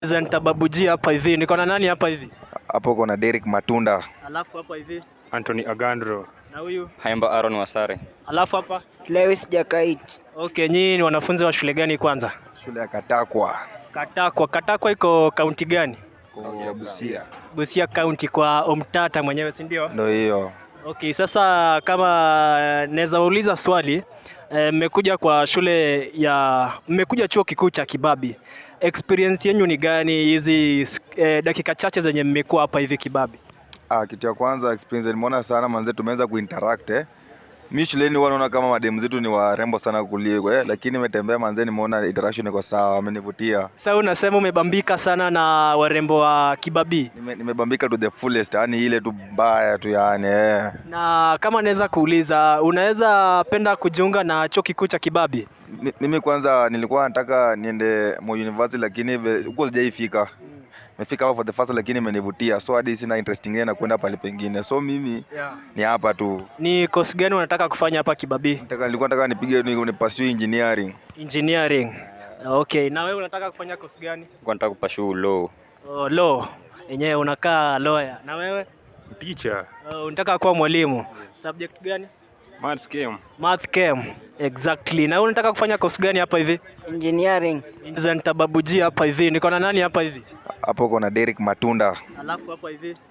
Nitababuji hapa hivi. Niko na nani hapa hivi? Hapo kuna Derek Matunda. Alafu hapa hivi. Anthony Agandro. Na huyu? Haimba Aaron Wasare. Alafu hapa? Lewis Jakait. Okay, nyinyi ni wanafunzi wa shule gani kwanza? Shule ya Katakwa. Katakwa iko kaunti gani? Kwa Busia. Busia County kwa Omtata mwenyewe, si ndio? Ndio hiyo. Okay, sasa kama naweza uliza swali, mmekuja mmekuja chuo kikuu cha Kibabi. Experience yenu ni gani hizi dakika chache zenye mmekuwa hapa hivi Kibabi? Kitu ya kwanza experience nimeona sana manze, tumeweza kuinteract Mimi shuleni naona kama madem zetu ni warembo sana kuliko lakini nimetembea manze, nimeona interaction iko sawa, amenivutia. Sasa unasema umebambika sana na warembo wa Kibabi? Nimebambika to the fullest, yani ile tu mbaya tu yani Na kama naweza kuuliza, unaweza penda kujiunga na chuo kikuu cha Kibabi? Mimi kwanza nilikuwa nataka niende Moi University lakini huko sijaifika. Nimefika hapa for the first lakini imenivutia. So hadi sina interest nyingine na kwenda pale pengine. So mimi ni hapa tu. Ni course gani unataka kufanya hapa Kibabi? Nilikuwa nataka ni pursue engineering. Engineering. Okay, na wewe unataka kufanya course gani? Nilikuwa nataka kupashu law. Oh, law. Yenyewe unakaa lawyer. Na wewe? Teacher. Unataka kuwa mwalimu. Subject gani? Maths chem. Math chem. Exactly. Na wewe unataka kufanya course gani hapa hivi? Engineering. Nitababuji hapa hivi. Niko na nani hapa hivi? Hapo kuna Derek Matunda. Alafu hapa hivi.